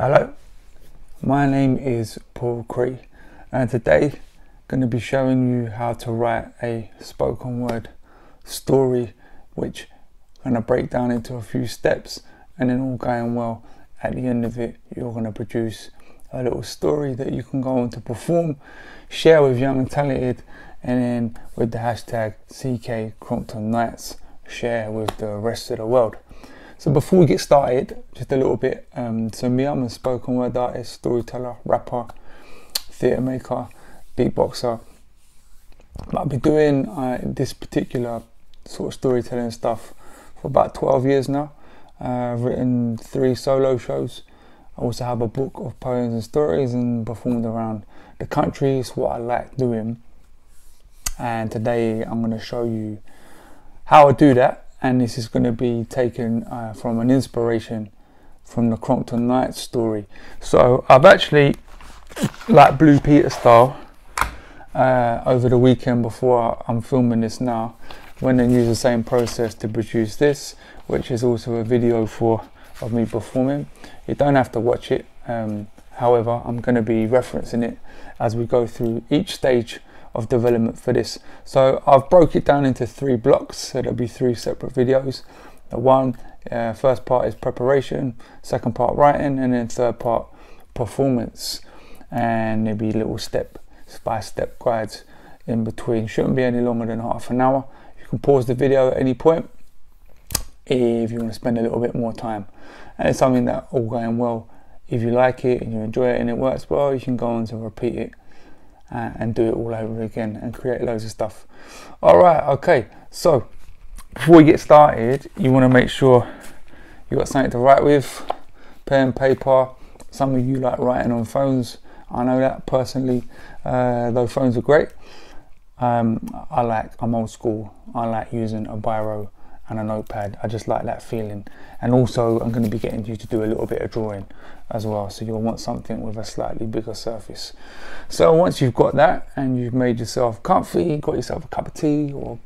Hello, my name is Paul Cree, and today I'm going to be showing you how to write a spoken word story, which I'm going to break down into a few steps, and then all going well, at the end of it you're going to produce a little story that you can go on to perform, share with young and talented, and then with the hashtag CK Crongton Nights, share with the rest of the world. So before we get started, just a little bit, so me, I'm a spoken word artist, storyteller, rapper, theatre maker, beatboxer. But I've been doing this particular sort of storytelling stuff for about 12 years now. I've written 3 solo shows. I also have a book of poems and stories and performed around the country. It's what I like doing. And today I'm going to show you how I do that. And this is going to be taken from an inspiration from the Crongton Nights story. So I've actually, like Blue Peter style, over the weekend before I'm filming this now, went and used the same process to produce this, which is also a video of me performing. You don't have to watch it, however I'm going to be referencing it as we go through each stage of development for this. So I've broke it down into 3 blocks, so there'll be 3 separate videos. The first part is preparation, second part writing, and then third part performance, and there'll be little step-by-step guides in between. Shouldn't be any longer than half an hour. You can pause the video at any point if you want to spend a little bit more time, and it's something that, all going well, if you like it and you enjoy it and it works well, you can go on to repeat it and do it all over again and create loads of stuff. Alright, okay, so before we get started, you want to make sure you got something to write with, pen, paper. Some of you like writing on phones, I know that personally, though phones are great. I'm old school, I like using a biro and a notepad. I just like that feeling. And also I'm going to be getting you to do a little bit of drawing as well, so you'll want something with a slightly bigger surface. So once you've got that and you've made yourself comfy, got yourself a cup of tea or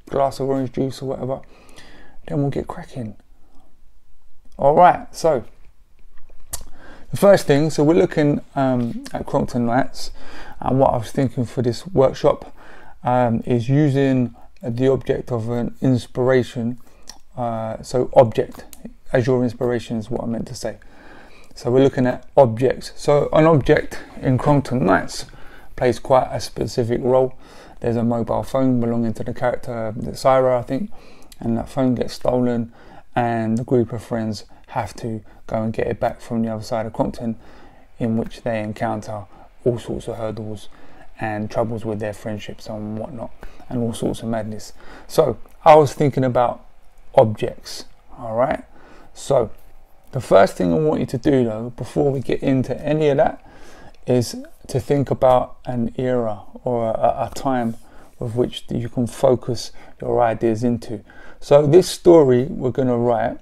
a glass of orange juice or whatever, then we'll get cracking. Alright, so the first thing, so we're looking at Crongton Nights, and what I was thinking for this workshop is using the object of an inspiration. So object as your inspiration is what I meant to say. So we're looking at objects. So an object in Crongton Nights plays quite a specific role. There's a mobile phone belonging to the character Syra, I think, and that phone gets stolen, and the group of friends have to go and get it back from the other side of Crongton, in which they encounter all sorts of hurdles and troubles with their friendships and whatnot, and all sorts of madness. So I was thinking about objects. Alright, so the first thing I want you to do, though, before we get into any of that, is to think about an era or a time with which you can focus your ideas into. So this story we're going to write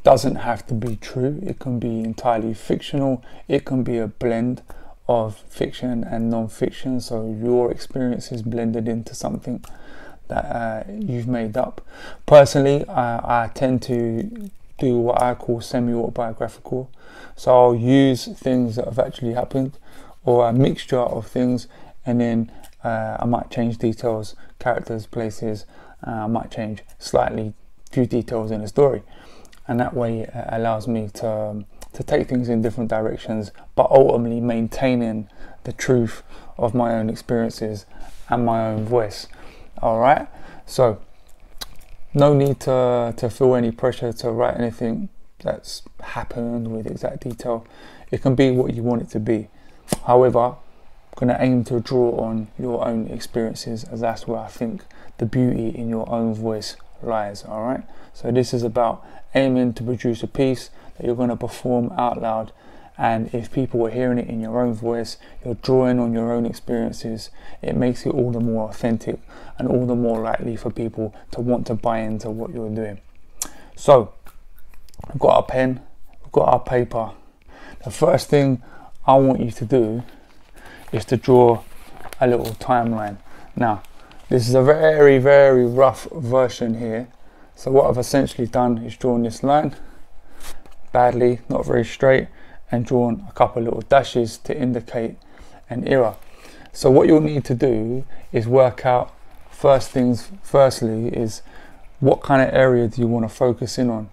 doesn't have to be true. It can be entirely fictional. It can be a blend of fiction and non-fiction, so your experience is blended into something that you've made up. Personally, I tend to do what I call semi-autobiographical, so I'll use things that have actually happened or a mixture of things, and then I might change details, characters, places. I might change slightly few details in the story, and that way it allows me to take things in different directions, but ultimately maintaining the truth of my own experiences and my own voice. Alright, so no need to feel any pressure to write anything that's happened with exact detail. It can be what you want it to be. However, I'm going to aim to draw on your own experiences, as that's where I think the beauty in your own voice lies. Alright, so this is about aiming to produce a piece that you're going to perform out loud, and if people are hearing it in your own voice, you're drawing on your own experiences, it makes it all the more authentic and all the more likely for people to want to buy into what you're doing. So we've got our pen, we've got our paper. The first thing I want you to do is to draw a little timeline. Now this is a very, very rough version here, so what I've essentially done is drawn this line, badly, not very straight, and drawn a couple of little dashes to indicate an era. So what you'll need to do is work out, firstly is what kind of area do you want to focus in on.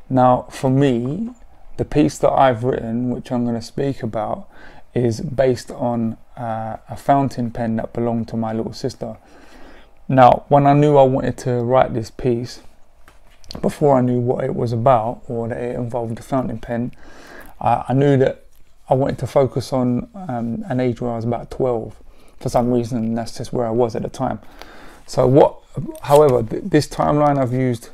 Now for me, the piece that I've written, which I'm going to speak about, is based on a fountain pen that belonged to my little sister. Now when I knew I wanted to write this piece, before I knew what it was about or that it involved a fountain pen, I knew that I wanted to focus on an age where I was about 12 for some reason. That's just where I was at the time. So however, this timeline I've used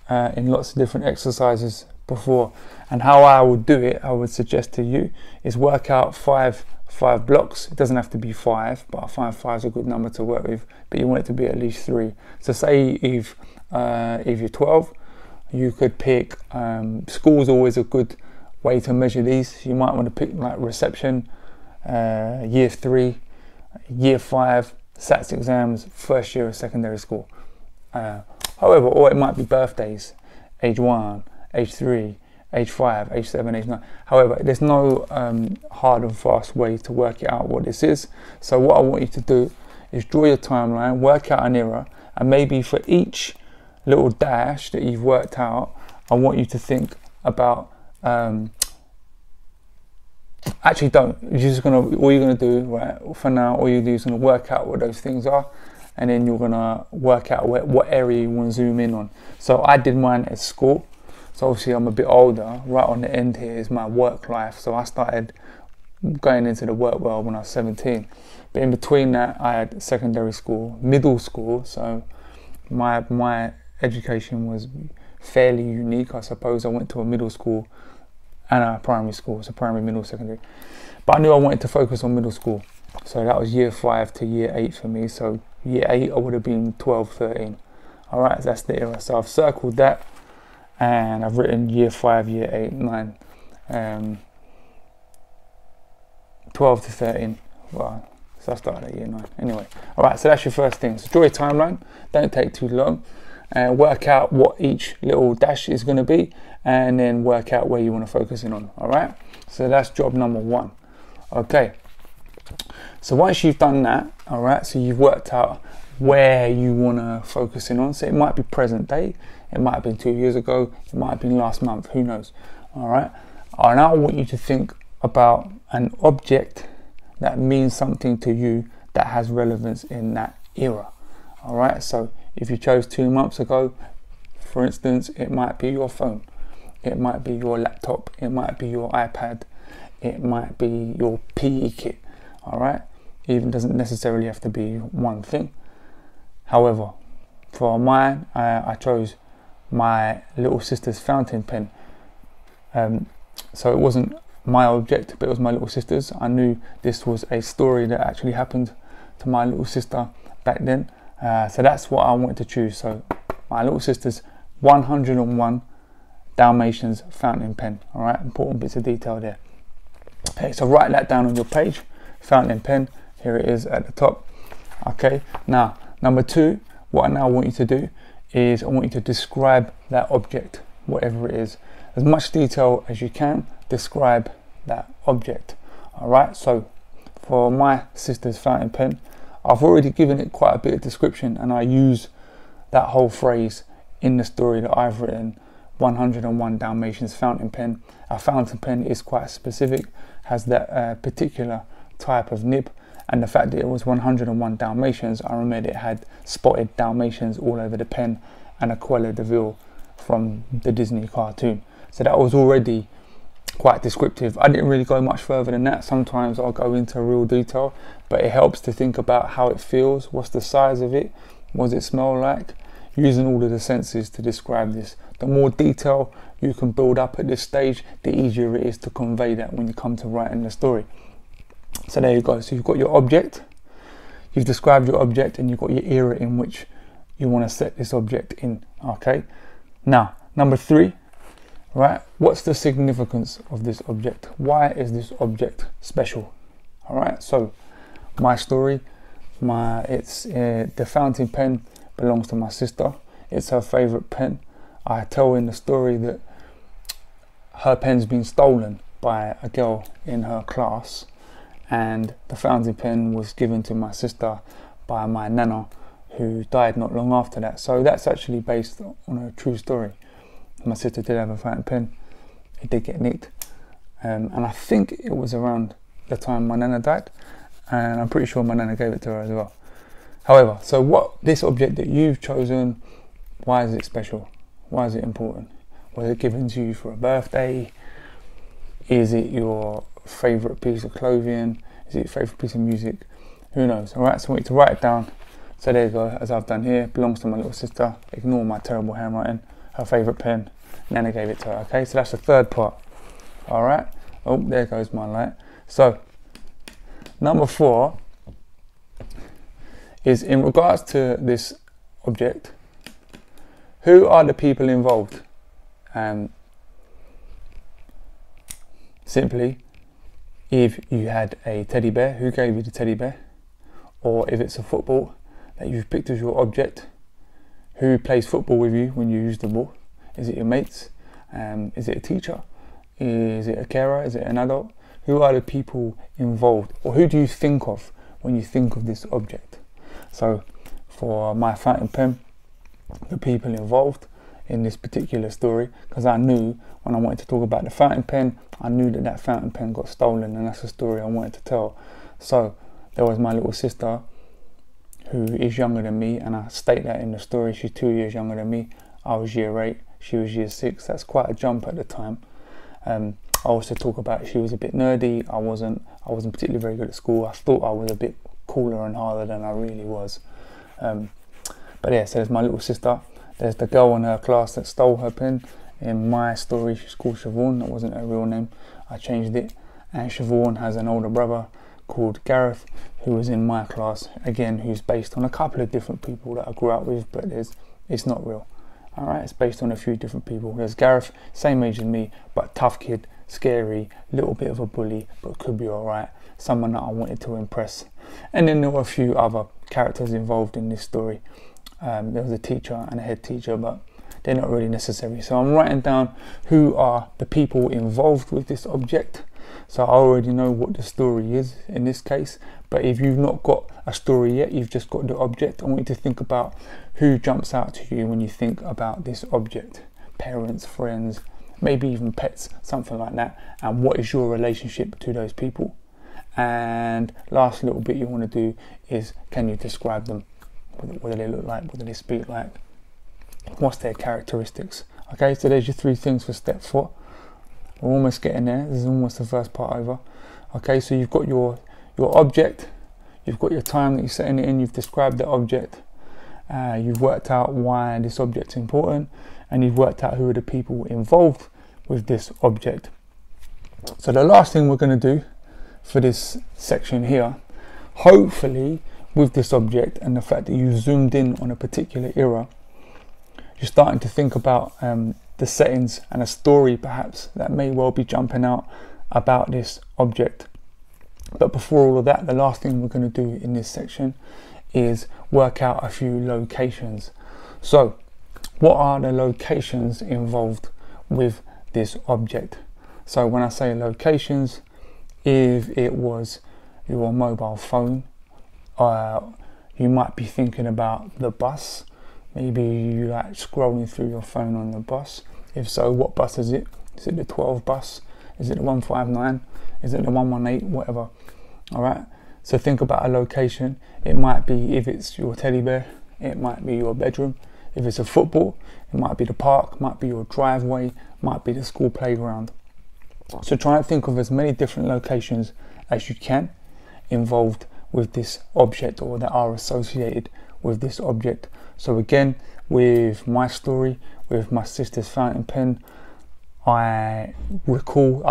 in lots of different exercises before, and how I would do it, I would suggest to you, is work out five blocks. It doesn't have to be 5, but I find 5 is a good number to work with, but you want it to be at least 3. So say if you're 12, you could pick, school's always a good way to measure these. You might want to pick like reception, year 3, year 5, SATs exams, first year of secondary school. However, or it might be birthdays, age 1, age 3, age 5, age 7, age 9. However, there's no hard and fast way to work it out what this is. So what I want you to do is draw your timeline, work out an era, and maybe for each little dash that you've worked out, I want you to think about, actually don't, all you're gonna do, right, for now, all you do is gonna work out what those things are, and then you're gonna work out what area you want to zoom in on. So I did mine at school, so obviously I'm a bit older. Right on the end here is my work life, so I started going into the work world when I was 17, but in between that I had secondary school, middle school, so my education was fairly unique, I suppose. I went to a middle school and a primary school, so primary, middle, secondary. But I knew I wanted to focus on middle school. So that was year 5 to year 8 for me. So year 8, I would have been 12, 13. All right, that's the era. So I've circled that and I've written year 5, year 8, 9, 12 to 13. Well, so I started at year 9. Anyway, all right, so that's your first thing. So draw your timeline, don't take too long. And work out what each little dash is going to be, and then work out where you want to focus in on. All right, so that's job number 1. Okay, so once you've done that, all right, so you've worked out where you want to focus in on. So it might be present day, it might have been 2 years ago, it might have been last month, who knows. All right, and now I want you to think about an object that means something to you that has relevance in that era. All right, so if you chose 2 months ago, for instance, it might be your phone, it might be your laptop, it might be your iPad, it might be your PE kit. All right, even doesn't necessarily have to be one thing. However, for mine, I chose my little sister's fountain pen. So it wasn't my object, but it was my little sister's. I knew this was a story that actually happened to my little sister back then. So that's what I wanted to choose. So my little sister's 101 Dalmatians fountain pen. All right, important bits of detail there. Okay, so write that down on your page. Fountain pen, here it is at the top. Okay, now number 2, what I now want you to do is I want you to describe that object, whatever it is. As much detail as you can, describe that object. All right, so for my sister's fountain pen, I've already given it quite a bit of description, and I use that whole phrase in the story that I've written, 101 Dalmatians fountain pen. A fountain pen is quite specific, has that particular type of nib, and the fact that it was 101 Dalmatians, I remember it had spotted Dalmatians all over the pen and a Cruella de Vil from the Disney cartoon. So that was already quite descriptive. I didn't really go much further than that. Sometimes I'll go into real detail, but it helps to think about how it feels, what's the size of it, what does it smell like, using all of the senses to describe this. The more detail you can build up at this stage, the easier it is to convey that when you come to writing the story. So there you go. So you've got your object, you've described your object, and you've got your era in which you want to set this object in. Okay, now number 3, right, what's the significance of this object? Why is this object special? All right, so my story, it's the fountain pen belongs to my sister. It's her favorite pen. I tell in the story that her pen's been stolen by a girl in her class, and the fountain pen was given to my sister by my nana, who died not long after that. So that's actually based on a true story. My sister did have a fountain pen. It did get nicked, and I think it was around the time my nana died, and I'm pretty sure my nana gave it to her as well. However, so what this object that you've chosen, why is it special? Why is it important? Was it given to you for a birthday? Is it your favourite piece of clothing? Is it your favourite piece of music? Who knows? Alright, so I want you to write it down. So there you go, as I've done here. Belongs to my little sister. Ignore my terrible handwriting. Her favourite pen. Nana gave it to her. Okay, so that's the third part. Alright. Oh, there goes my light. So, number 4 is in regards to this object, who are the people involved? Simply, if you had a teddy bear, who gave you the teddy bear? Or if it's a football that you've picked as your object, who plays football with you when you use the ball? Is it your mates? Is it a teacher? Is it a carer? Is it an adult? Who are the people involved? Or who do you think of when you think of this object? So for my fountain pen, the people involved in this particular story, because I knew when I wanted to talk about the fountain pen, I knew that that fountain pen got stolen, and that's the story I wanted to tell. So there was my little sister, who is younger than me, and I state that in the story. She's 2 years younger than me. I was year 8, she was year 6. That's quite a jump at the time. I also talk about she was a bit nerdy. I wasn't particularly very good at school. I thought I was a bit cooler and harder than I really was. But yeah, so there's my little sister. There's the girl in her class that stole her pen. In my story, she's called Siobhan. That wasn't her real name. I changed it. And Siobhan has an older brother called Gareth, who was in my class, again, who's based on a couple of different people that I grew up with, but it's not real. Alright, it's based on a few different people. There's Gareth, same age as me, but tough kid, scary, little bit of a bully, but could be alright. Someone that I wanted to impress. And then there were a few other characters involved in this story. There was a teacher and a head teacher, but they're not really necessary. So I'm writing down who are the people involved with this object. So I already know what the story is in this case, but if you've not got a story yet, you've just got the object, I want you to think about who jumps out to you when you think about this object. Parents, friends, maybe even pets, something like that. And what is your relationship to those people? And last little bit you want to do is, can you describe them? What do they look like? What do they speak like? What's their characteristics? Okay, so there's your 3 things for step 4. We're almost getting there. This is almost the first part over. Okay, so you've got your object, you've got your time that you're setting it in, you've described the object, you've worked out why this object's important, and you've worked out who are the people involved with this object. So the last thing we're going to do for this section here, hopefully with this object and the fact that you've zoomed in on a particular era, you're starting to think about the settings and a story perhaps that may well be jumping out about this object. But before all of that, the last thing we're going to do in this section is work out a few locations. So what are the locations involved with this object? So when I say locations, if it was your mobile phone, you might be thinking about the bus. Maybe you like scrolling through your phone on the bus. If so, what bus is it? Is it the 12 bus? Is it the 159? Is it the 118? Whatever. Alright, so think about a location. It might be, if it's your teddy bear, it might be your bedroom. If it's a football, it might be the park, might be your driveway, might be the school playground. So try and think of as many different locations as you can involved with this object, or that are associated with this object. So again, with my story, with my sister's fountain pen, I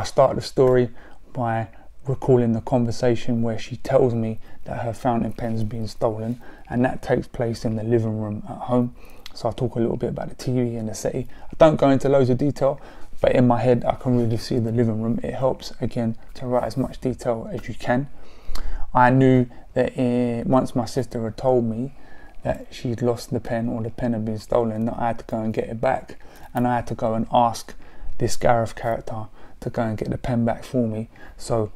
start the story by recalling the conversation where she tells me that her fountain pen's been stolen, and that takes place in the living room at home. So I'll talk a little bit about the TV and the settee. I don't go into loads of detail, but in my head I can really see the living room. It helps again to write as much detail as you can. I knew that once my sister had told me that she'd lost the pen, or the pen had been stolen, that I had to go and get it back, and I had to go and ask this Gareth character to go and get the pen back for me. So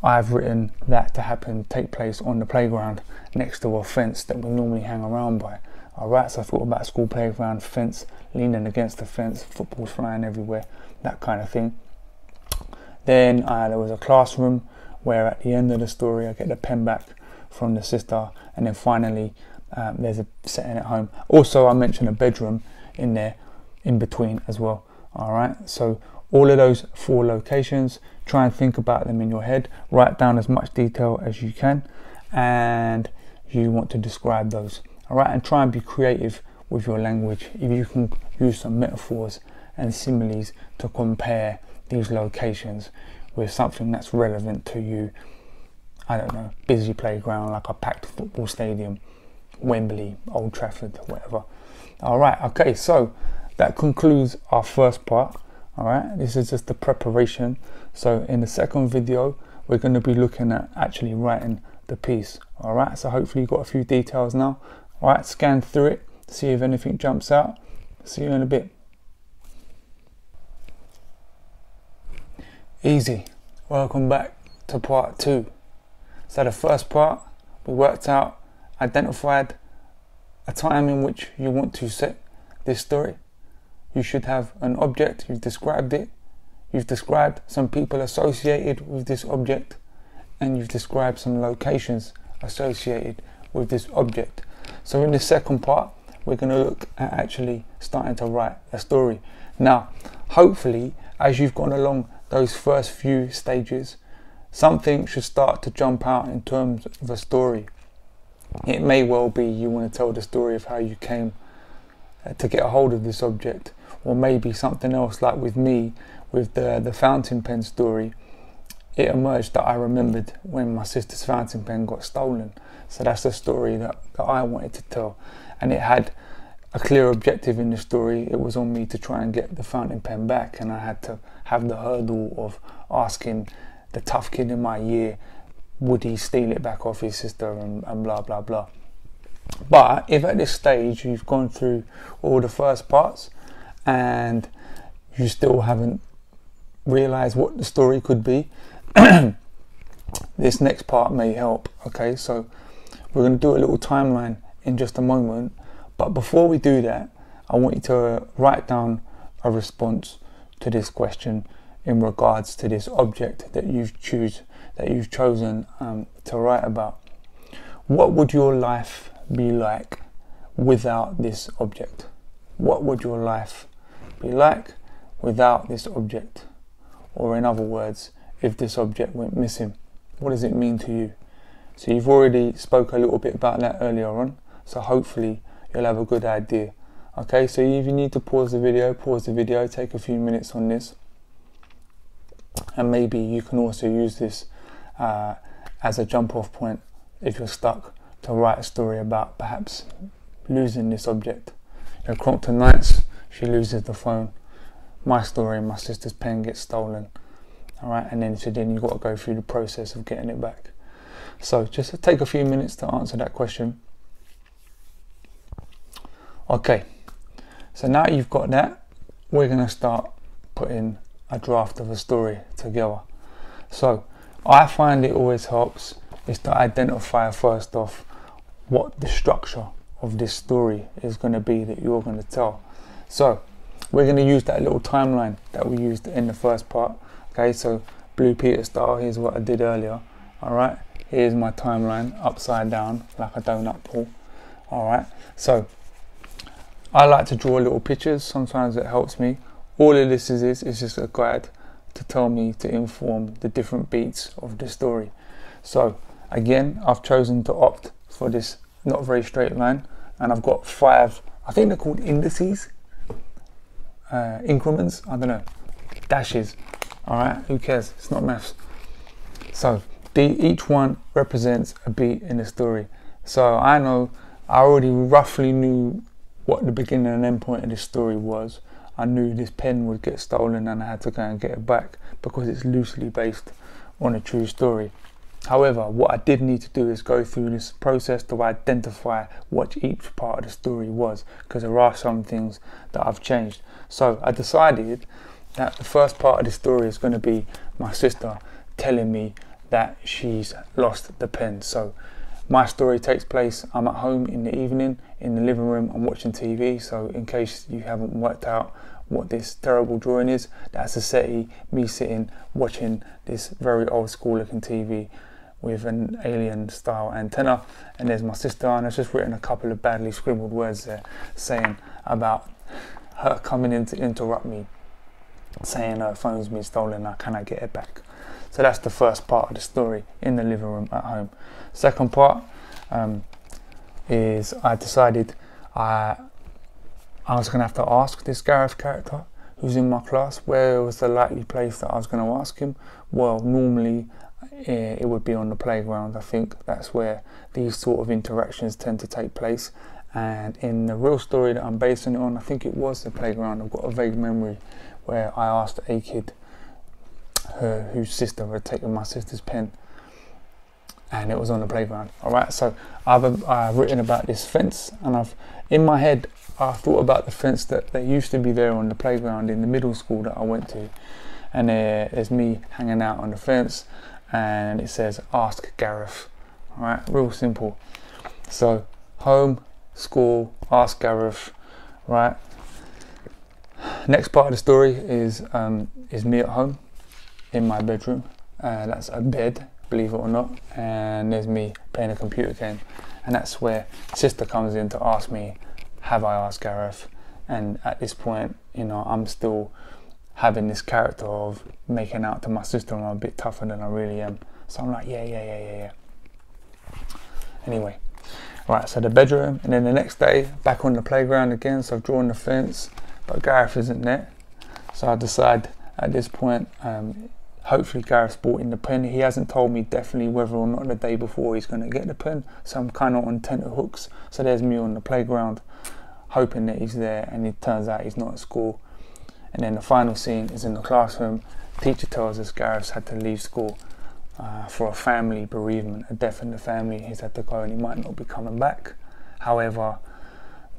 I've written that to take place on the playground next to a fence that we normally hang around by. Alright, so I thought about school playground, fence, leaning against the fence, footballs flying everywhere, that kind of thing. Then there was a classroom where at the end of the story I get the pen back from the sister, and then finally there's a setting at home. Also, I mentioned a bedroom in there in between as well. Alright, so all of those 4 locations, try and think about them in your head, write down as much detail as you can, and you want to describe those. Alright, and try and be creative with your language. If you can use some metaphors and similes to compare these locations with something that's relevant to you, I don't know, busy playground like a packed football stadium, Wembley, Old Trafford, whatever. Alright, okay, so that concludes our first part. Alright, this is just the preparation. So in the second video, we're going to be looking at actually writing the piece. Alright, so hopefully you've got a few details now. Alright, scan through it, see if anything jumps out. See you in a bit. Easy. Welcome back to part 2. So the first part, we worked out, identified a time in which you want to set this story. You should have an object, you've described it, you've described some people associated with this object, and you've described some locations associated with this object. So in the second part, we're going to look at actually starting to write a story. Now, hopefully, as you've gone along those first few stages, something should start to jump out in terms of a story. It may well be you want to tell the story of how you came to get a hold of this object, or maybe something else, like with me, with the fountain pen story. It emerged that I remembered when my sister's fountain pen got stolen. So that's the story that I wanted to tell, and it had a clear objective in the story. It was on me to try and get the fountain pen back, and I had to have the hurdle of asking the tough kid in my year, would he steal it back off his sister, and blah blah blah. But if at this stage you've gone through all the first parts and you still haven't realized what the story could be, this next part may help. Okay, so we're going to do a little timeline in just a moment, but before we do that, I want you to write down a response to this question in regards to this object that you've chosen to write about. What would your life be like without this object? What would your life be like without this object? Or in other words, if this object went missing, what does it mean to you? So you've already spoke a little bit about that earlier on, so hopefully you'll have a good idea. Okay, so if you need to pause the video, take a few minutes on this, and maybe you can also use this as a jump off point if you're stuck, to write a story about perhaps losing this object. You know, Crongton nights, she loses the phone. My story, my sister's pen gets stolen. Alright, and then you've got to go through the process of getting it back. So just take a few minutes to answer that question. Okay, so now you've got that, we're going to start putting a draft of a story together. So I find it always helps is to identify first off what the structure of this story is going to be that you're going to tell. So we're going to use that little timeline that we used in the first part. Okay, so Blue Peter style, here's what I did earlier. Alright, here's my timeline upside down like a donut ball. Alright, so I like to draw little pictures, sometimes it helps me. All of this is just a guide to tell me, to inform the different beats of the story. So again, I've chosen to opt for this not very straight line, and I've got 5, I think they're called indices, increments, I don't know, dashes. Alright, who cares, it's not maths. So each one represents a beat in the story. So I already roughly knew what the beginning and end point of this story was. I knew this pen would get stolen and I had to go and get it back because it's loosely based on a true story. However, what I did need to do is go through this process to identify what each part of the story was, because there are some things that I've changed. So I decided that the first part of the story is going to be my sister telling me that she's lost the pen. So my story takes place, I'm at home in the evening, in the living room, I'm watching TV. So in case you haven't worked out what this terrible drawing is, that's a settee, me sitting watching this very old school looking TV with an alien style antenna, and there's my sister, and I've just written a couple of badly scribbled words there saying about her coming in to interrupt me, saying her phone's been stolen, now can I get it back? So that's the first part of the story in the living room at home. Second part is I decided I was going to have to ask this Gareth character who's in my class where was the likely place that I was going to ask him. Well, normally it would be on the playground. I think that's where these sort of interactions tend to take place. And in the real story that I'm basing it on, I think it was the playground. I've got a vague memory where I asked a kid whose sister had taken my sister's pen, and it was on the playground. Alright, so I've written about this fence, and in my head I thought about the fence that used to be there on the playground in the middle school that I went to, and there's me hanging out on the fence, and it says ask Gareth. Alright, real simple. So home, school, ask Gareth. Right, next part of the story is me at home in my bedroom. That's a bed, believe it or not, and there's me playing a computer game, and that's where sister comes in to ask me, have I asked Gareth? And at this point, you know, I'm still having this character of making out to my sister I'm a bit tougher than I really am. So I'm like, yeah. Anyway, right, so the bedroom, and then the next day back on the playground again. So I've drawn the fence, but Gareth isn't there. So I decide at this point, hopefully Gareth's brought in the pen. He hasn't told me definitely whether or not the day before he's going to get the pen, so I'm kind of on tenterhooks. So there's me on the playground hoping that he's there, and it turns out he's not at school. And then the final scene is in the classroom. Teacher tells us Gareth's had to leave school for a family bereavement, a death in the family. He's had to go and he might not be coming back. However,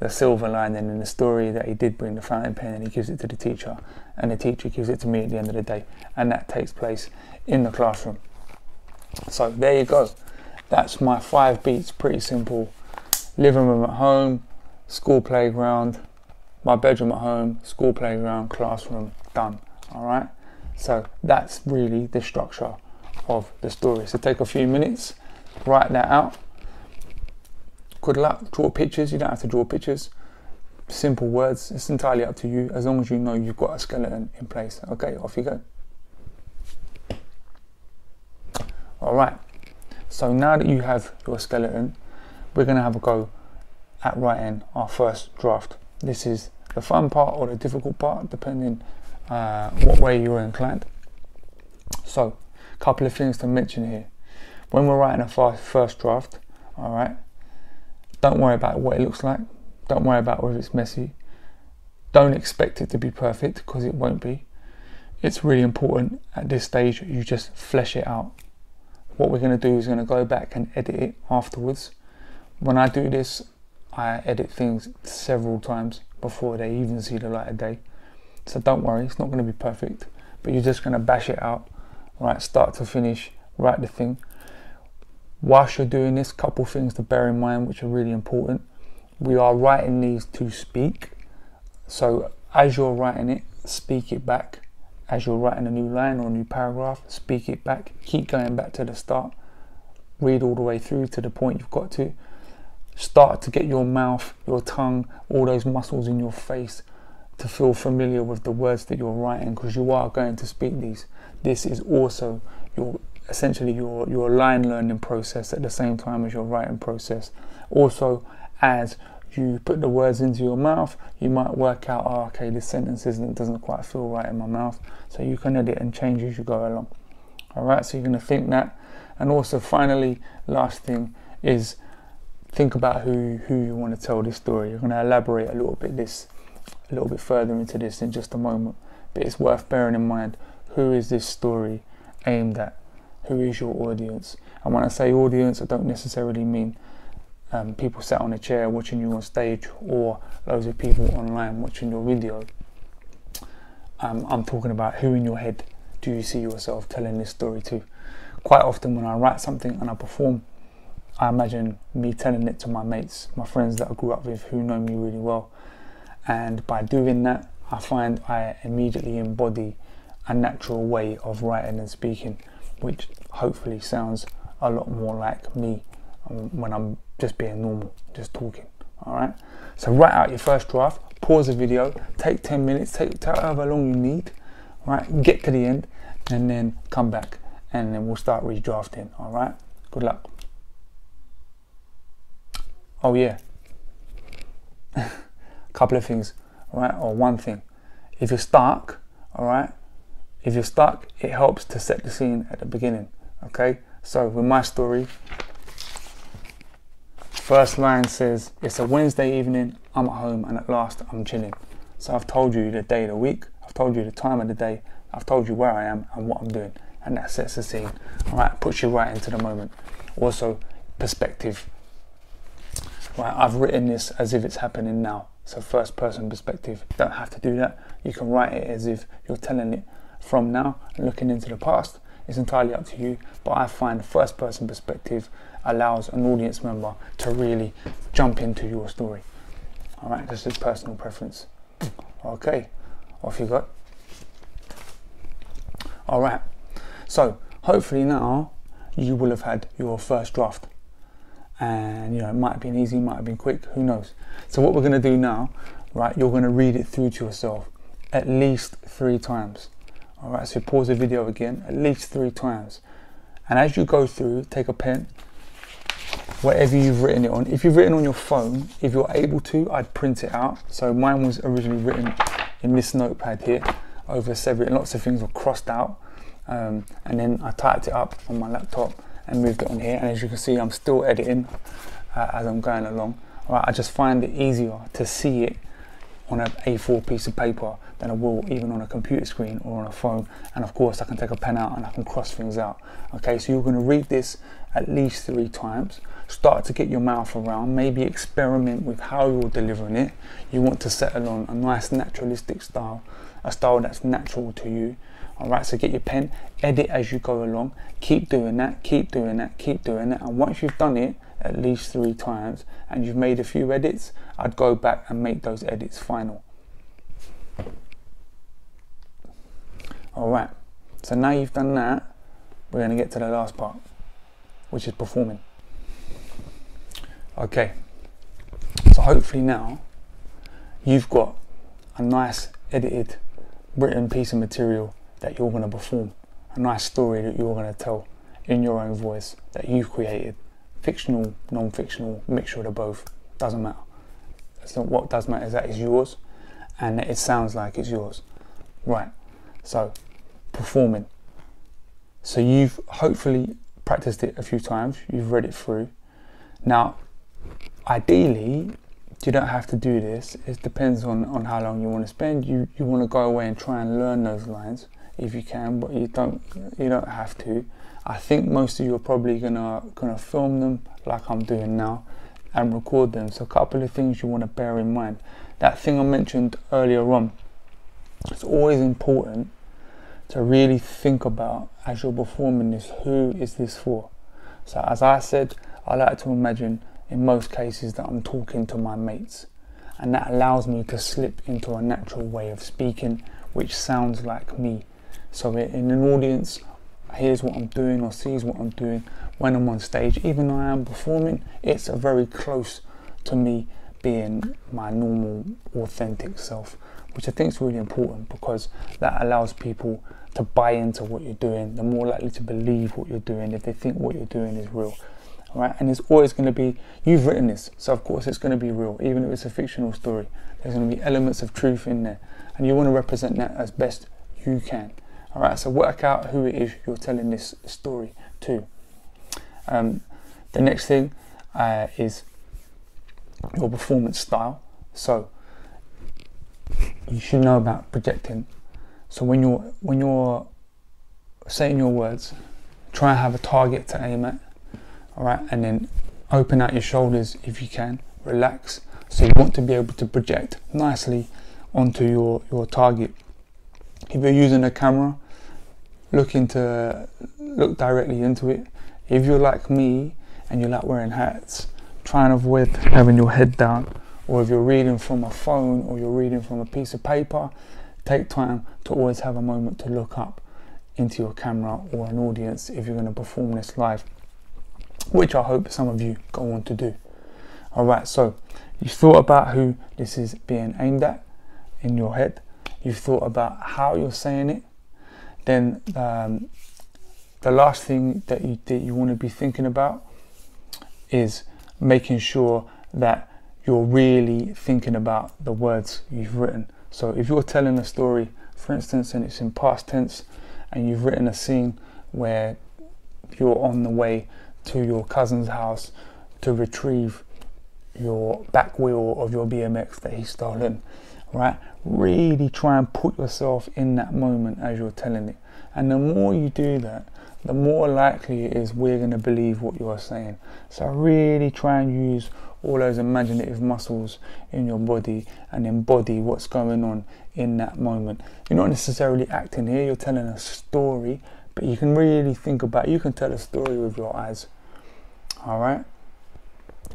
the silver lining in the story that he did bring the fountain pen, and he gives it to the teacher, and the teacher gives it to me at the end of the day, and that takes place in the classroom. So there you go. That's my 5 beats, pretty simple. Living room at home, school playground, my bedroom at home, school playground, classroom, done. All right, so that's really the structure of the story. So take a few minutes, write that out. Good luck. Draw pictures. You don't have to draw pictures, simple words, it's entirely up to you, as long as you know you've got a skeleton in place. Okay, off you go. Alright, so now that you have your skeleton, we're going to have a go at writing our first draft. This is the fun part or the difficult part, depending what way you're inclined. So, a couple of things to mention here. When we're writing a first draft, alright, don't worry about what it looks like. Don't worry about whether it's messy. Don't expect it to be perfect, because it won't be. It's really important at this stage you just flesh it out. What we're going to do is going to go back and edit it afterwards. When I do this, I edit things several times before they even see the light of day. So don't worry, it's not going to be perfect, but you're just going to bash it out, right, start to finish, write the thing. Whilst you're doing this, couple things to bear in mind which are really important. We are writing these to speak, so as you're writing it, speak it back. As you're writing a new line or a new paragraph, speak it back. Keep going back to the start. Read all the way through to the point you've got to. Start to get your mouth, your tongue, all those muscles in your face to feel familiar with the words that you're writing, because you are going to speak these. This is also essentially your line learning process at the same time as your writing process. Also, as you put the words into your mouth, you might work out, oh, okay, this sentence doesn't quite feel right in my mouth, so you can edit and change as you go along. All right, so you're going to think that. And also, finally, last thing is think about who you want to tell this story. You're going to elaborate a little bit further into this in just a moment, but it's worth bearing in mind, who is this story aimed at? Who is your audience? And when I say audience, I don't necessarily mean people sat on a chair watching you on stage, or loads of people online watching your video. I'm talking about who in your head do you see yourself telling this story to. Quite often when I write something and I perform, I imagine me telling it to my mates, my friends that I grew up with who know me really well. And by doing that, I find I immediately embody a natural way of writing and speaking, which hopefully sounds a lot more like me when I'm just being normal, just talking. All right, so write out your first draft, pause the video, take 10 minutes, take however long you need, all right, get to the end, and then come back, and then we'll start redrafting. All right, good luck. Oh yeah, a couple of things, all right, or one thing. If you're stuck, all right, if you're stuck, it helps to set the scene at the beginning. Okay, so with my story, first line says, it's a Wednesday evening, I'm at home and at last I'm chilling. So I've told you the day of the week, I've told you the time of the day, I've told you where I am and what I'm doing, and that sets the scene. All right, puts you right into the moment. Also, perspective. Right, I've written this as if it's happening now. So first person perspective. You don't have to do that. You can write it as if you're telling it from now and looking into the past. It's entirely up to you, but I find the first person perspective allows an audience member to really jump into your story. All right, this is personal preference. Okay, off you go. All right, so hopefully now you will have had your first draft, and it might have been easy, might have been quick, who knows. So what we're going to do now, right, you're going to read it through to yourself at least 3 times. All right, so pause the video again at least 3 times, and as you go through, take a pen, whatever you've written it on. If you've written on your phone, if you're able to, I'd print it out. So mine was originally written in this notepad here, over several, lots of things were crossed out, and then I typed it up on my laptop and moved it on here, and as you can see, I'm still editing as I'm going along. All right, I just find it easier to see it on an A4 piece of paper than I will even on a computer screen or on a phone. And of course I can take a pen out and I can cross things out. Okay, so you're going to read this at least 3 times, start to get your mouth around, maybe experiment with how you're delivering it. You want to settle on a nice naturalistic style, a style that's natural to you. All right, so get your pen, edit as you go along, keep doing that, keep doing that, keep doing that, and once you've done it at least 3 times and you've made a few edits, I'd go back and make those edits final. All right, so now you've done that, we're going to get to the last part, which is performing. Okay, so hopefully now you've got a nice edited written piece of material that you're going to perform, a nice story that you're going to tell in your own voice that you've created. Fictional, non-fictional, mixture of the both, doesn't matter. That's not what does matter, is that it's yours and that it sounds like it's yours. Right, so performing. So you've hopefully practiced it a few times, you've read it through. Now, ideally, you don't have to do this. It depends on how long you want to spend. You want to go away and try and learn those lines if you can, but you don't have to. I think most of you are probably gonna film them like I'm doing now and record them. So a couple of things you want to bear in mind. That thing I mentioned earlier on, it's always important to really think about as you're performing this, who is this for? So as I said, I like to imagine in most cases that I'm talking to my mates, and that allows me to slip into a natural way of speaking which sounds like me. So in an audience hears what I'm doing or sees what I'm doing when I'm on stage, even though I am performing, it's a very close to me being my normal authentic self, which I think is really important because that allows people to buy into what you're doing. They're more likely to believe what you're doing if they think what you're doing is real. All right, and it's always going to be, you've written this, so of course it's going to be real, even if it's a fictional story. There's going to be elements of truth in there, and you want to represent that as best you can. All right, so work out who it is you're telling this story to. The next thing is your performance style. So you should know about projecting. So when you're saying your words, try and have a target to aim at. All right, and then open out your shoulders if you can, relax. So you want to be able to project nicely onto your target. If you're using a camera, look directly into it. If you're like me and you like wearing hats, try and avoid having your head down. Or if you're reading from a phone or you're reading from a piece of paper, take time to always have a moment to look up into your camera or an audience if you're going to perform this live, which I hope some of you go on to do. Alright, so you've thought about who this is being aimed at in your head. You've thought about how you're saying it. Then the last thing that you want to be thinking about is making sure that you're really thinking about the words you've written. So if you're telling a story, for instance, and it's in past tense, and you've written a scene where you're on the way to your cousin's house to retrieve your back wheel of your BMX that he's stolen, right? Really try and put yourself in that moment as you're telling it. And the more you do that, the more likely it is we're going to believe what you're saying. So really try and use all those imaginative muscles in your body and embody what's going on in that moment. You're not necessarily acting here, you're telling a story, but you can really think about it. You can tell a story with your eyes. Alright?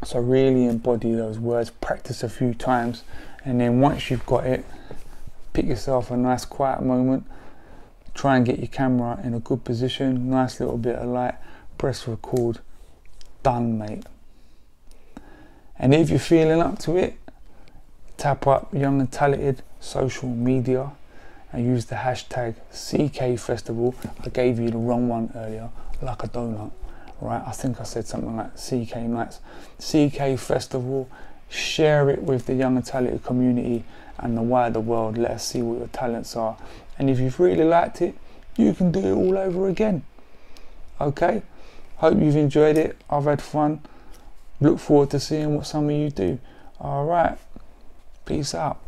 So really embody those words, practice a few times, and then once you've got it, pick yourself a nice quiet moment. Try and get your camera in a good position, nice little bit of light, press record, done mate. And if you're feeling up to it, tap up Young and Talented social media and use the hashtag CK Festival. I gave you the wrong one earlier, like a donut, right? I think I said something like CK Nights. CK Festival, share it with the Young and Talented community and the wider world. Let us see what your talents are. And if you've really liked it, you can do it all over again. Okay? Hope you've enjoyed it. I've had fun. Look forward to seeing what some of you do. Alright. Peace out.